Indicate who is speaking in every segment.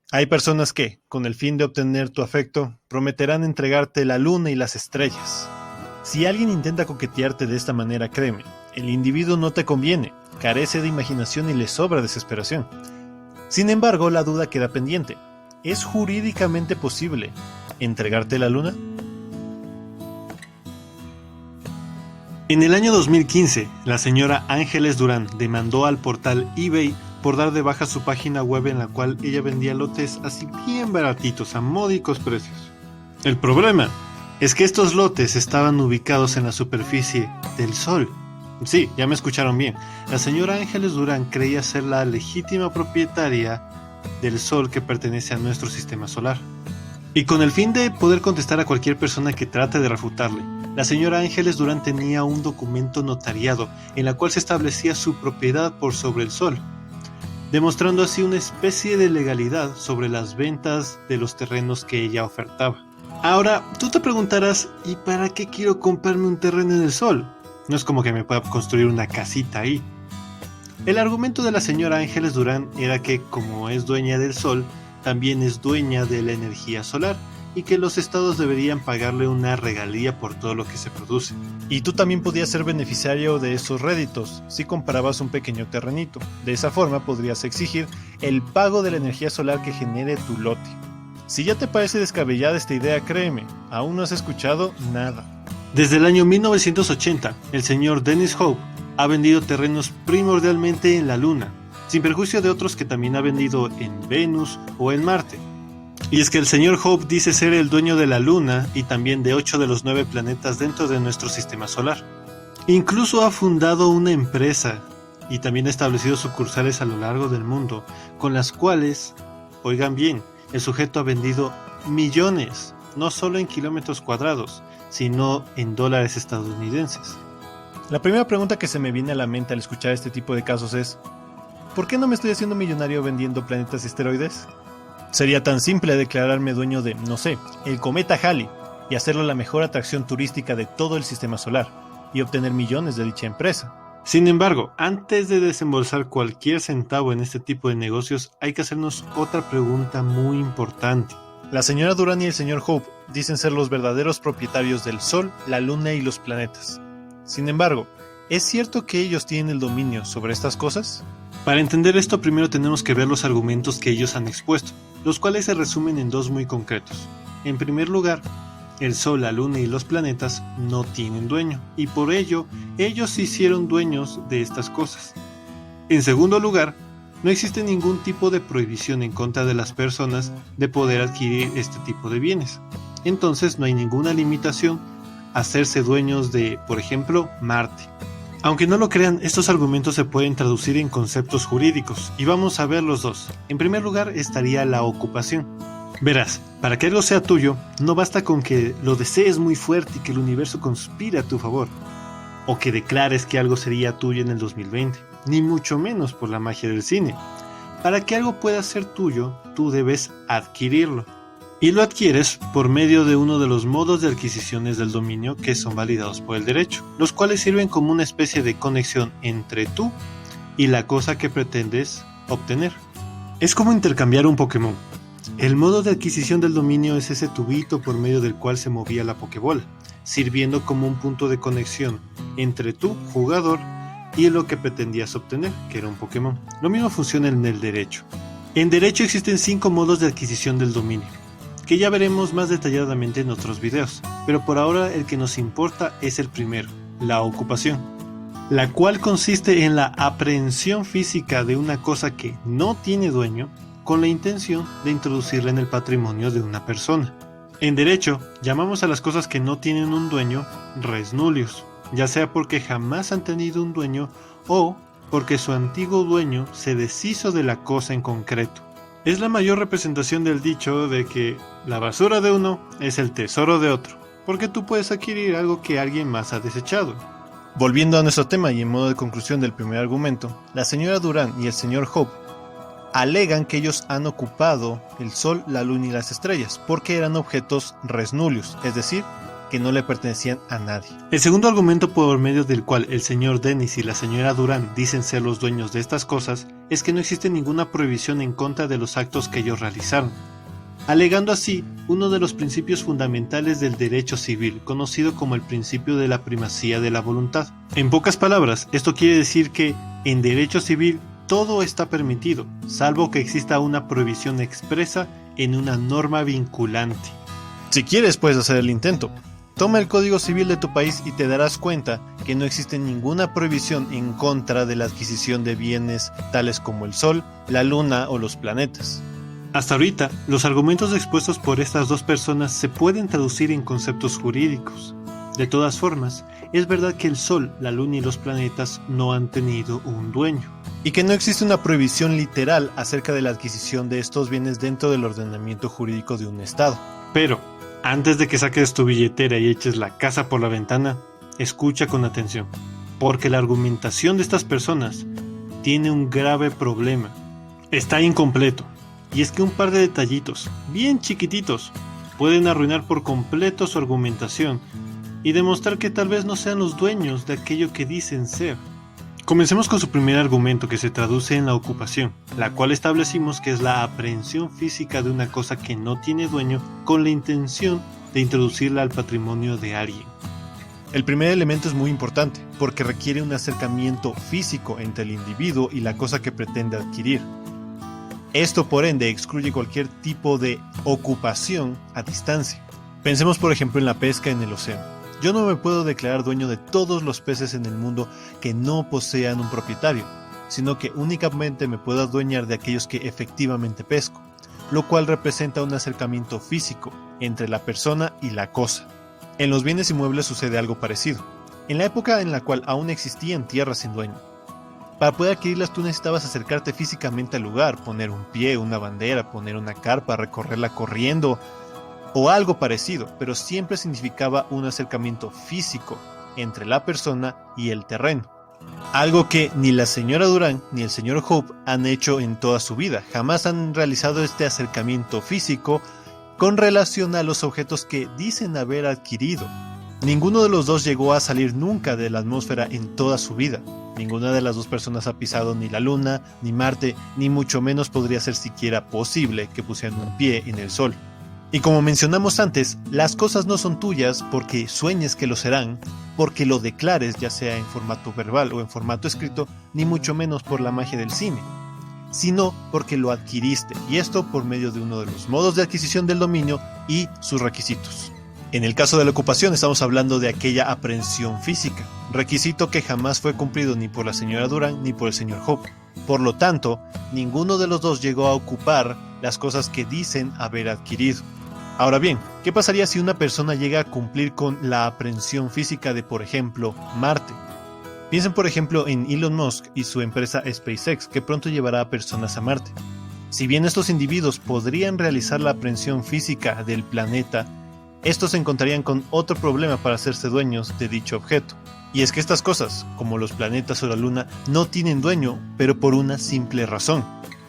Speaker 1: Hay personas que, con el fin de obtener tu afecto, prometerán entregarte la luna y las estrellas. Si alguien intenta coquetearte de esta manera, créeme, el individuo no te conviene, carece de imaginación y le sobra desesperación. Sin embargo, la duda queda pendiente. ¿Es jurídicamente posible entregarte la luna? En el año 2015, la señora Ángeles Durán demandó al portal eBay por dar de baja su página web en la cual ella vendía lotes así bien baratitos, a módicos precios. El problema es que estos lotes estaban ubicados en la superficie del Sol. Sí, ya me escucharon bien. La señora Ángeles Durán creía ser la legítima propietaria del Sol que pertenece a nuestro sistema solar. Y con el fin de poder contestar a cualquier persona que trate de refutarle, la señora Ángeles Durán tenía un documento notariado en la cual se establecía su propiedad por sobre el Sol, demostrando así una especie de legalidad sobre las ventas de los terrenos que ella ofertaba. Ahora, tú te preguntarás, ¿y para qué quiero comprarme un terreno en el Sol? No es como que me pueda construir una casita ahí. El argumento de la señora Ángeles Durán era que, como es dueña del Sol, también es dueña de la energía solar y que los estados deberían pagarle una regalía por todo lo que se produce. Y tú también podías ser beneficiario de esos réditos si comprabas un pequeño terrenito. De esa forma podrías exigir el pago de la energía solar que genere tu lote. Si ya te parece descabellada esta idea, créeme, aún no has escuchado nada. Desde el año 1980, el señor Dennis Hope ha vendido terrenos primordialmente en la Luna, sin perjuicio de otros que también ha vendido en Venus o en Marte. Y es que el señor Hope dice ser el dueño de la Luna y también de 8 de los 9 planetas dentro de nuestro sistema solar. Incluso ha fundado una empresa y también ha establecido sucursales a lo largo del mundo, con las cuales, oigan bien, el sujeto ha vendido millones, no solo en kilómetros cuadrados, sino en dólares estadounidenses. La primera pregunta que se me viene a la mente al escuchar este tipo de casos es: ¿por qué no me estoy haciendo millonario vendiendo planetas y asteroides? Sería tan simple declararme dueño de, no sé, el cometa Halley y hacerlo la mejor atracción turística de todo el sistema solar y obtener millones de dicha empresa. Sin embargo, antes de desembolsar cualquier centavo en este tipo de negocios, hay que hacernos otra pregunta muy importante. La señora Durán y el señor Hope dicen ser los verdaderos propietarios del Sol, la Luna y los planetas. Sin embargo, ¿es cierto que ellos tienen el dominio sobre estas cosas? Para entender esto, primero tenemos que ver los argumentos que ellos han expuesto, los cuales se resumen en dos muy concretos. En primer lugar, el Sol, la Luna y los planetas no tienen dueño, y por ello, ellos se hicieron dueños de estas cosas. En segundo lugar, no existe ningún tipo de prohibición en contra de las personas de poder adquirir este tipo de bienes. Entonces no hay ninguna limitación a hacerse dueños de, por ejemplo, Marte. Aunque no lo crean, estos argumentos se pueden traducir en conceptos jurídicos, y vamos a ver los dos. En primer lugar estaría la ocupación. Verás, para que algo sea tuyo, no basta con que lo desees muy fuerte y que el universo conspire a tu favor, o que declares que algo sería tuyo en el 2020, ni mucho menos por la magia del cine. Para que algo pueda ser tuyo, tú debes adquirirlo. Y lo adquieres por medio de uno de los modos de adquisiciones del dominio que son validados por el derecho, los cuales sirven como una especie de conexión entre tú y la cosa que pretendes obtener. Es como intercambiar un Pokémon. El modo de adquisición del dominio es ese tubito por medio del cual se movía la Pokébola, sirviendo como un punto de conexión entre tú, jugador, y lo que pretendías obtener, que era un Pokémon. Lo mismo funciona en el derecho. En derecho existen 5 modos de adquisición del dominio, que ya veremos más detalladamente en otros videos, pero por ahora el que nos importa es el primero, la ocupación, la cual consiste en la aprehensión física de una cosa que no tiene dueño con la intención de introducirla en el patrimonio de una persona. En derecho, llamamos a las cosas que no tienen un dueño res nullius, ya sea porque jamás han tenido un dueño o porque su antiguo dueño se deshizo de la cosa en concreto. Es la mayor representación del dicho de que la basura de uno es el tesoro de otro, porque tú puedes adquirir algo que alguien más ha desechado. Volviendo a nuestro tema y en modo de conclusión del primer argumento, la señora Durán y el señor Hope alegan que ellos han ocupado el Sol, la Luna y las estrellas, porque eran objetos res nullius, es decir, que no le pertenecían a nadie. El segundo argumento por medio del cual el señor Dennis y la señora Durán dicen ser los dueños de estas cosas es que no existe ninguna prohibición en contra de los actos que ellos realizaron, alegando así uno de los principios fundamentales del derecho civil, conocido como el principio de la primacía de la voluntad. En pocas palabras, esto quiere decir que en derecho civil todo está permitido, salvo que exista una prohibición expresa en una norma vinculante. Si quieres, puedes hacer el intento. Toma el Código Civil de tu país y te darás cuenta que no existe ninguna prohibición en contra de la adquisición de bienes tales como el Sol, la Luna o los planetas. Hasta ahorita, los argumentos expuestos por estas dos personas se pueden traducir en conceptos jurídicos. De todas formas, es verdad que el Sol, la Luna y los planetas no han tenido un dueño, y que no existe una prohibición literal acerca de la adquisición de estos bienes dentro del ordenamiento jurídico de un Estado. Pero, antes de que saques tu billetera y eches la casa por la ventana, escucha con atención, porque la argumentación de estas personas tiene un grave problema. Está incompleto, y es que un par de detallitos, bien chiquititos, pueden arruinar por completo su argumentación y demostrar que tal vez no sean los dueños de aquello que dicen ser. Comencemos con su primer argumento, que se traduce en la ocupación, la cual establecimos que es la aprehensión física de una cosa que no tiene dueño con la intención de introducirla al patrimonio de alguien. El primer elemento es muy importante porque requiere un acercamiento físico entre el individuo y la cosa que pretende adquirir. Esto por ende excluye cualquier tipo de ocupación a distancia. Pensemos por ejemplo en la pesca en el océano. Yo no me puedo declarar dueño de todos los peces en el mundo que no posean un propietario, sino que únicamente me puedo adueñar de aquellos que efectivamente pesco, lo cual representa un acercamiento físico entre la persona y la cosa. En los bienes inmuebles sucede algo parecido. En la época en la cual aún existían tierras sin dueño, para poder adquirirlas tú necesitabas acercarte físicamente al lugar, poner un pie, una bandera, poner una carpa, recorrerla corriendo, o algo parecido, pero siempre significaba un acercamiento físico entre la persona y el terreno. Algo que ni la señora Durán ni el señor Hope han hecho en toda su vida. Jamás han realizado este acercamiento físico con relación a los objetos que dicen haber adquirido. Ninguno de los dos llegó a salir nunca de la atmósfera en toda su vida. Ninguna de las dos personas ha pisado ni la Luna, ni Marte, ni mucho menos podría ser siquiera posible que pusieran un pie en el Sol. Y como mencionamos antes, las cosas no son tuyas porque sueñes que lo serán, porque lo declares ya sea en formato verbal o en formato escrito, ni mucho menos por la magia del cine, sino porque lo adquiriste, y esto por medio de uno de los modos de adquisición del dominio y sus requisitos. En el caso de la ocupación estamos hablando de aquella aprehensión física, requisito que jamás fue cumplido ni por la señora Durán ni por el señor Hope. Por lo tanto, ninguno de los dos llegó a ocupar las cosas que dicen haber adquirido. Ahora bien, ¿qué pasaría si una persona llega a cumplir con la aprehensión física de, por ejemplo, Marte? Piensen, por ejemplo, en Elon Musk y su empresa SpaceX, que pronto llevará a personas a Marte. Si bien estos individuos podrían realizar la aprehensión física del planeta, estos se encontrarían con otro problema para hacerse dueños de dicho objeto. Y es que estas cosas, como los planetas o la Luna, no tienen dueño, pero por una simple razón.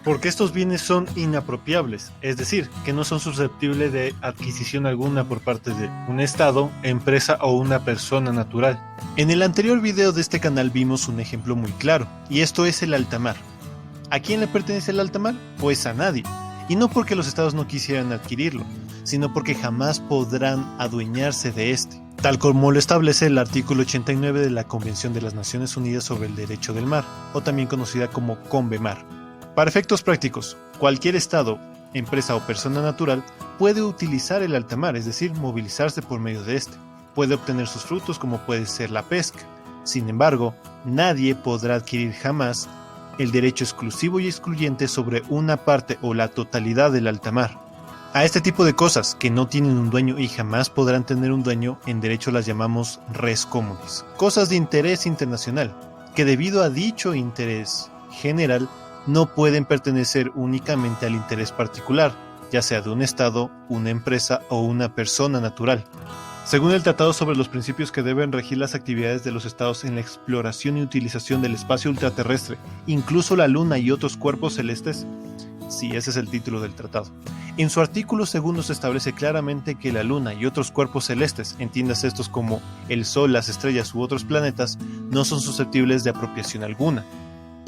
Speaker 1: Porque estos bienes son inapropiables, es decir, que no son susceptibles de adquisición alguna por parte de un Estado, empresa o una persona natural. En el anterior video de este canal vimos un ejemplo muy claro, y esto es el altamar. ¿A quién le pertenece el altamar? Pues a nadie, y no porque los Estados no quisieran adquirirlo, sino porque jamás podrán adueñarse de este, tal como lo establece el artículo 89 de la Convención de las Naciones Unidas sobre el Derecho del Mar, o también conocida como CONVEMAR. Para efectos prácticos, cualquier Estado, empresa o persona natural puede utilizar el altamar, es decir, movilizarse por medio de este. Puede obtener sus frutos como puede ser la pesca. Sin embargo, nadie podrá adquirir jamás el derecho exclusivo y excluyente sobre una parte o la totalidad del altamar. A este tipo de cosas que no tienen un dueño y jamás podrán tener un dueño, en derecho las llamamos res communis, cosas de interés internacional, que debido a dicho interés general no pueden pertenecer únicamente al interés particular, ya sea de un Estado, una empresa o una persona natural. Según el Tratado sobre los principios que deben regir las actividades de los Estados en la exploración y utilización del espacio ultraterrestre, incluso la Luna y otros cuerpos celestes, sí, ese es el título del tratado. En su artículo segundo se establece claramente que la Luna y otros cuerpos celestes, entiéndase estos como el Sol, las estrellas u otros planetas, no son susceptibles de apropiación alguna.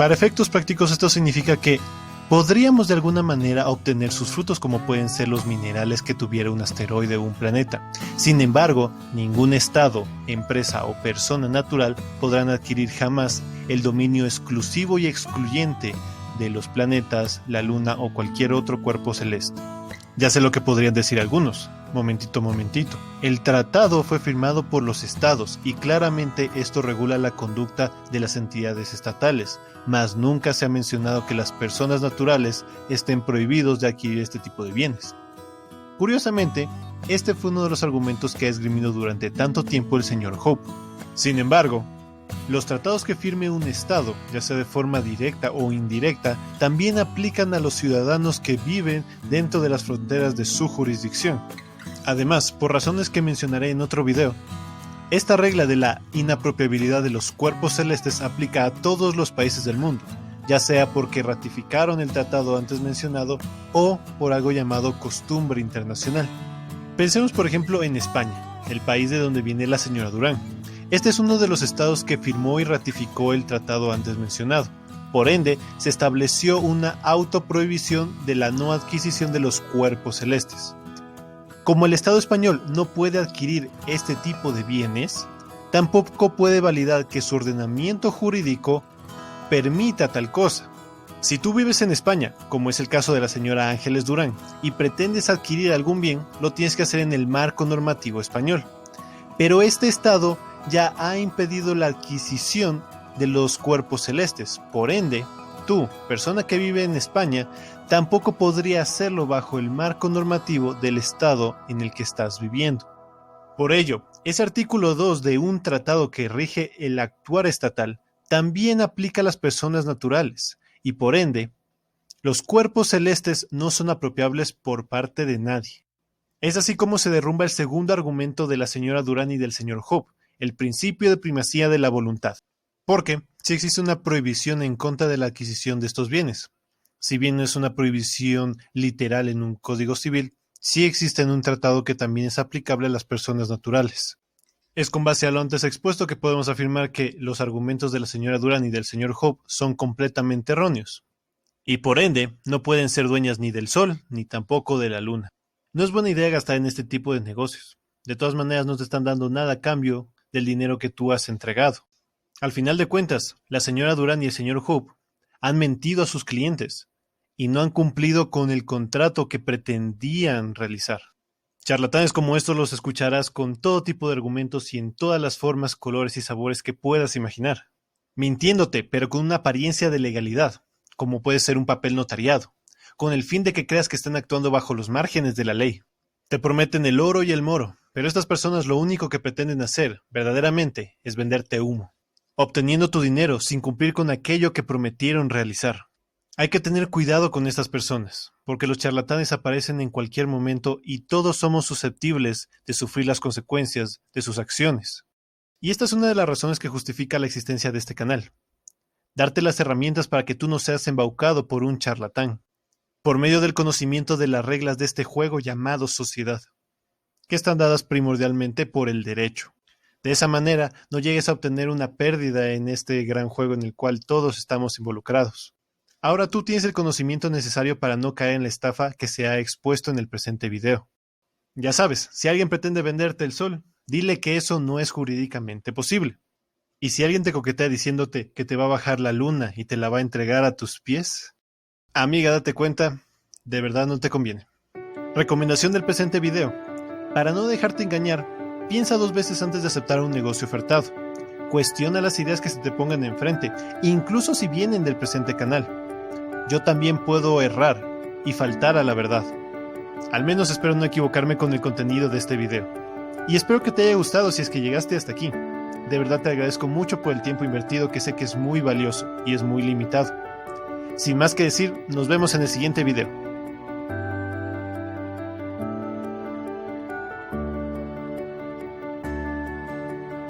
Speaker 1: Para efectos prácticos esto significa que podríamos de alguna manera obtener sus frutos como pueden ser los minerales que tuviera un asteroide o un planeta. Sin embargo, ningún estado, empresa o persona natural podrán adquirir jamás el dominio exclusivo y excluyente de los planetas, la luna o cualquier otro cuerpo celeste. Ya sé lo que podrían decir algunos. Momentito. El tratado fue firmado por los estados y claramente esto regula la conducta de las entidades estatales, mas nunca se ha mencionado que las personas naturales estén prohibidos de adquirir este tipo de bienes. Curiosamente, este fue uno de los argumentos que ha esgrimido durante tanto tiempo el señor Hope. Sin embargo, los tratados que firme un estado, ya sea de forma directa o indirecta, también aplican a los ciudadanos que viven dentro de las fronteras de su jurisdicción. Además, por razones que mencionaré en otro video, esta regla de la inapropiabilidad de los cuerpos celestes aplica a todos los países del mundo, ya sea porque ratificaron el tratado antes mencionado o por algo llamado costumbre internacional. Pensemos por ejemplo en España, el país de donde viene la señora Durán. Este es uno de los estados que firmó y ratificó el tratado antes mencionado. Por ende, se estableció una autoprohibición de la no adquisición de los cuerpos celestes. Como el Estado español no puede adquirir este tipo de bienes, tampoco puede validar que su ordenamiento jurídico permita tal cosa. Si tú vives en España, como es el caso de la señora Ángeles Durán, y pretendes adquirir algún bien, lo tienes que hacer en el marco normativo español. Pero este Estado ya ha impedido la adquisición de los cuerpos celestes. Por ende, tú, persona que vive en España, tampoco podría hacerlo bajo el marco normativo del estado en el que estás viviendo. Por ello, ese artículo 2 de un tratado que rige el actuar estatal también aplica a las personas naturales, y por ende, los cuerpos celestes no son apropiables por parte de nadie. Es así como se derrumba el segundo argumento de la señora Durán y del señor Hope, el principio de primacía de la voluntad. Porque sí existe una prohibición en contra de la adquisición de estos bienes. Si bien no es una prohibición literal en un código civil, sí existe en un tratado que también es aplicable a las personas naturales. Es con base a lo antes expuesto que podemos afirmar que los argumentos de la señora Durán y del señor Hope son completamente erróneos. Y por ende, no pueden ser dueñas ni del sol, ni tampoco de la luna. No es buena idea gastar en este tipo de negocios. De todas maneras, no te están dando nada a cambio del dinero que tú has entregado. Al final de cuentas, la señora Durán y el señor Hope han mentido a sus clientes y no han cumplido con el contrato que pretendían realizar. Charlatanes como estos los escucharás con todo tipo de argumentos y en todas las formas, colores y sabores que puedas imaginar. Mintiéndote, pero con una apariencia de legalidad, como puede ser un papel notariado, con el fin de que creas que están actuando bajo los márgenes de la ley. Te prometen el oro y el moro, pero estas personas lo único que pretenden hacer, verdaderamente, es venderte humo, obteniendo tu dinero sin cumplir con aquello que prometieron realizar. Hay que tener cuidado con estas personas, porque los charlatanes aparecen en cualquier momento y todos somos susceptibles de sufrir las consecuencias de sus acciones. Y esta es una de las razones que justifica la existencia de este canal. Darte las herramientas para que tú no seas embaucado por un charlatán, por medio del conocimiento de las reglas de este juego llamado sociedad, que están dadas primordialmente por el derecho. De esa manera, no llegues a obtener una pérdida en este gran juego en el cual todos estamos involucrados. Ahora tú tienes el conocimiento necesario para no caer en la estafa que se ha expuesto en el presente video. Ya sabes, si alguien pretende venderte el sol, dile que eso no es jurídicamente posible. Y si alguien te coquetea diciéndote que te va a bajar la luna y te la va a entregar a tus pies, amiga, date cuenta, de verdad no te conviene. Recomendación del presente video. Para no dejarte engañar, piensa 2 veces antes de aceptar un negocio ofertado. Cuestiona las ideas que se te pongan enfrente, incluso si vienen del presente canal. Yo también puedo errar y faltar a la verdad. Al menos espero no equivocarme con el contenido de este video. Y espero que te haya gustado si es que llegaste hasta aquí. De verdad te agradezco mucho por el tiempo invertido que sé que es muy valioso y es muy limitado. Sin más que decir, nos vemos en el siguiente video.